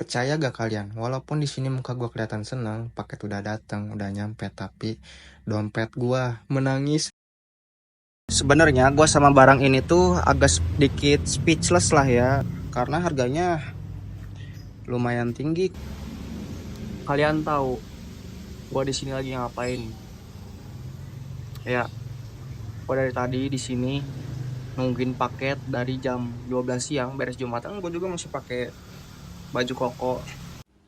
Percaya gak kalian? Walaupun di sini muka gue kelihatan senang, paket udah datang, udah nyampe, tapi dompet gue menangis. Sebenarnya gue sama barang ini tuh agak sedikit speechless lah ya, karena harganya lumayan tinggi. Kalian tahu gua di sini lagi ngapain? Ya, gua dari tadi di sini nungguin paket dari jam 12 siang beres Jumatan. Gua juga masih pakai baju koko.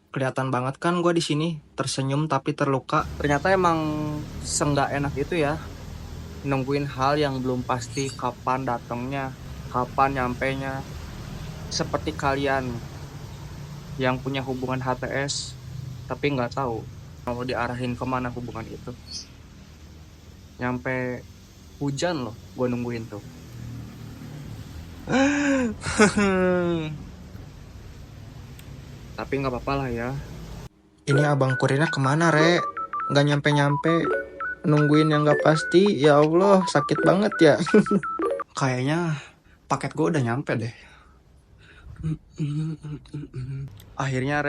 Kelihatan banget kan gue di sini tersenyum tapi terluka. Ternyata emang senggak enak itu ya, nungguin hal yang belum pasti kapan datangnya, kapan nyampenya. Seperti kalian yang punya hubungan HTS tapi nggak tahu mau diarahin kemana hubungan itu. Nyampe hujan loh gua nungguin tuh. Tapi nggak apa-apa lah ya. Ini abang kurirnya kemana, Re? Gak nyampe-nyampe, nungguin yang gak pasti. Ya Allah, sakit banget ya. Kayaknya paket gue udah nyampe deh. Akhirnya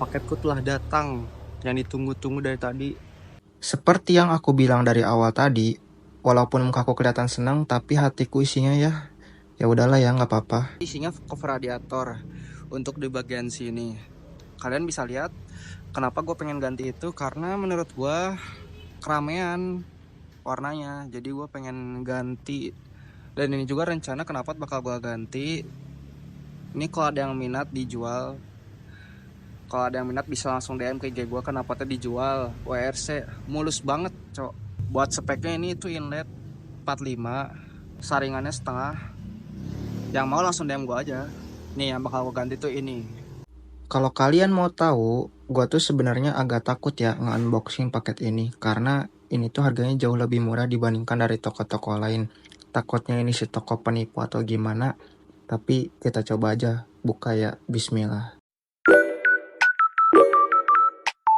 paketku telah datang yang ditunggu-tunggu dari tadi. Seperti yang aku bilang dari awal tadi, walaupun mukaku kelihatan senang, tapi hatiku isinya ya udahlah ya, nggak apa-apa. Isinya cover radiator untuk di bagian sini. Kalian bisa lihat kenapa gue pengen ganti itu, karena menurut gue keramaian warnanya. Jadi gue pengen ganti. Dan ini juga rencana kenapa bakal gue ganti. Ini kalau ada yang minat dijual. Kalau ada yang minat bisa langsung DM ke IG gue, kenapa tuh dijual. WRC mulus banget cok. Buat speknya ini itu inlet 45, saringannya setengah. Yang mau langsung DM gue aja. Nih yang bakal gue ganti tuh ini. Kalau kalian mau tahu, gue tuh sebenarnya agak takut ya nge-unboxing paket ini, karena ini tuh harganya jauh lebih murah dibandingkan dari toko-toko lain. Takutnya ini si toko penipu atau gimana, tapi kita coba aja buka ya, bismillah.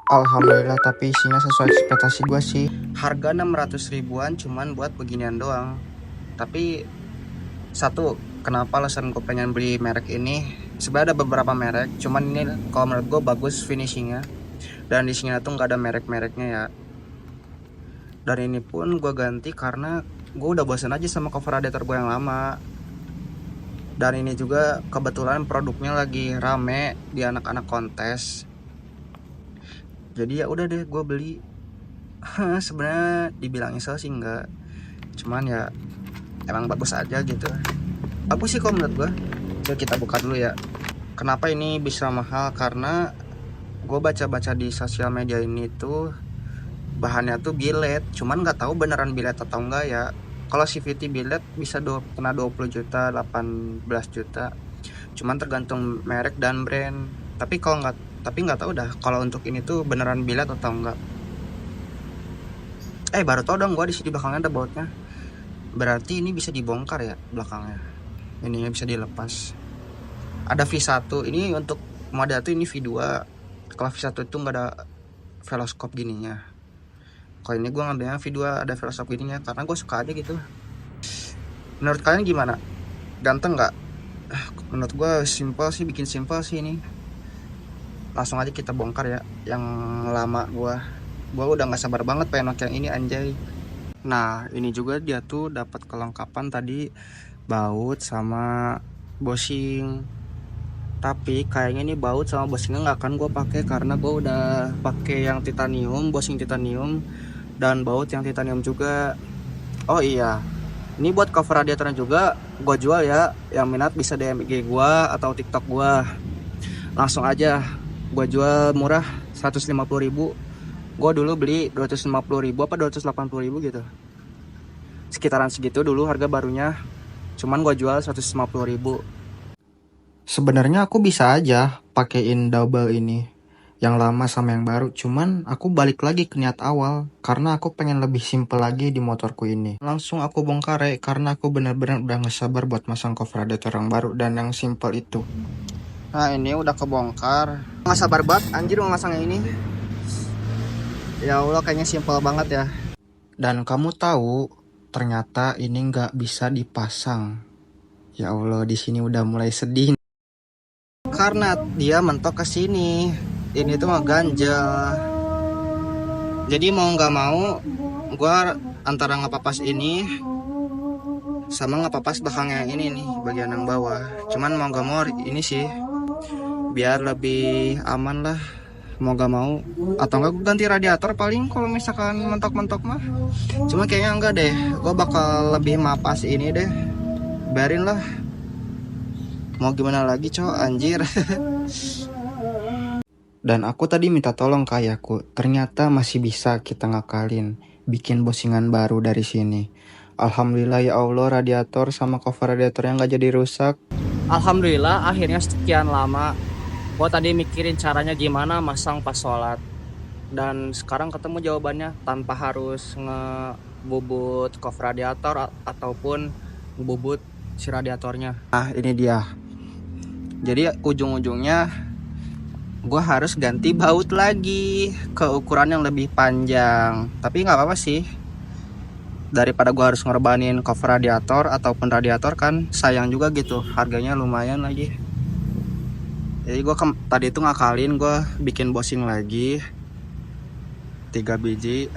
Alhamdulillah, tapi isinya sesuai ekspektasi gue sih. Harga 600 ribuan cuman buat beginian doang. Tapi satu, kenapa alasan gue pengen beli merek ini? Sebenarnya ada beberapa merek, cuman ini kalau menurut gue bagus finishingnya. Dan di sini tuh nggak ada merek-mereknya ya. Dan ini pun gue ganti karena gue udah bosan aja sama cover radiator gue yang lama. Dan ini juga kebetulan produknya lagi rame di anak-anak kontes. Jadi ya udah deh gue beli. Sebenarnya dibilang nyesel sih enggak, cuman ya emang bagus aja gitu. Bagus sih kalau menurut gue. Coba kita buka dulu ya. Kenapa ini bisa mahal? Karena gue baca-baca di sosial media ini tuh bahannya tuh billet, cuman nggak tahu beneran billet atau enggak ya. Kalau CVT billet bisa kena 20 juta, 18 juta. Cuman tergantung merek dan brand. Tapi nggak tahu dah kalau untuk ini tuh beneran billet atau enggak. Baru tau dong gue di sini belakangnya ada bautnya. Berarti ini bisa dibongkar ya belakangnya. Ininya bisa dilepas. Ada V1. Ini untuk model tuh ini V2. Kalau V1 itu nggak ada veloscope gininya. Kalau ini gue ngambilnya V2 ada veloscope gininya karena gue suka aja gitu. Menurut kalian gimana? Ganteng nggak? Menurut gue simple sih, bikin simple sih ini. Langsung aja kita bongkar ya. Yang lama gue udah nggak sabar banget pengen pakai yang ini anjay. Nah ini juga dia tuh dapat kelengkapan tadi, baut sama bushing. Tapi kayaknya ini baut sama bushingnya nggak akan gue pakai karena gue udah pakai yang titanium, bushing titanium dan baut yang titanium juga. Oh iya, ini buat cover radiatornya juga gue jual ya. Yang minat bisa DM IG gue atau TikTok gue. Langsung aja gue jual murah 150 ribu. Gue dulu beli 250 ribu apa 280 ribu gitu, sekitaran segitu dulu harga barunya. Cuman gue jual 150 ribu. Sebenarnya aku bisa aja pakein double ini, yang lama sama yang baru. Cuman aku balik lagi ke niat awal, karena aku pengen lebih simple lagi di motorku ini. Langsung aku bongkar ya, karena aku bener-bener udah gak sabar buat masang cover radiator yang baru dan yang simple itu. Nah ini udah kebongkar. Nggak sabar banget anjir mau masang yang ini. Ya Allah kayaknya simple banget ya. Dan kamu tahu, ternyata ini nggak bisa dipasang. Ya Allah, di sini udah mulai sedih. karena dia mentok ke sini. Ini tuh mah ganjel. Jadi mau nggak mau, gua antara ngepapas ini sama ngepapas belakangnya ini nih, bagian yang bawah. Cuman mau nggak mau ini sih, biar lebih aman lah. Mau gak mau, atau enggak gue ganti radiator paling kalau misalkan mentok-mentok mah. Cuma kayaknya enggak deh, gue bakal lebih mapas ini deh. Biarin lah, mau gimana lagi cowok, anjir. Dan aku tadi minta tolong ke ayahku, ternyata masih bisa kita ngakalin, bikin bosingan baru dari sini. Alhamdulillah ya Allah, radiator sama cover radiatornya nggak jadi rusak. Alhamdulillah akhirnya sekian lama gue tadi mikirin caranya gimana masang pas sholat, dan sekarang ketemu jawabannya tanpa harus ngebubut cover radiator ataupun ngebubut si radiatornya. Nah ini dia. Jadi ujung-ujungnya gue harus ganti baut lagi ke ukuran yang lebih panjang. Tapi nggak apa-apa sih, daripada gue harus ngorbanin cover radiator ataupun radiator kan sayang juga gitu, harganya lumayan lagi. Jadi gue tadi itu ngakalin, gue bikin bosing lagi 3 biji.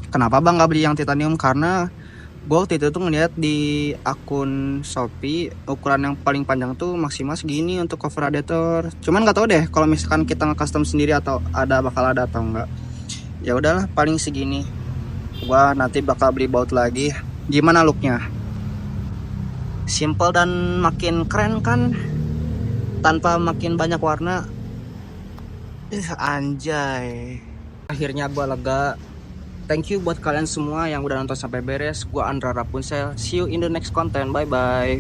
Kenapa bang nggak beli yang titanium? Karena gue waktu itu tuh ngeliat di akun Shopee ukuran yang paling panjang tuh maksimal segini untuk cover radiator. Cuman nggak tahu deh kalau misalkan kita nge-custom sendiri atau bakal ada atau enggak. Ya udahlah, paling segini. Gue nanti bakal beli baut lagi. Gimana looknya? Simple dan makin keren kan? Tanpa makin banyak warna. Anjay. Akhirnya gue lega. Thank you buat kalian semua yang udah nonton sampai beres. Gue Andra Rapunzel. See you in the next content. Bye bye.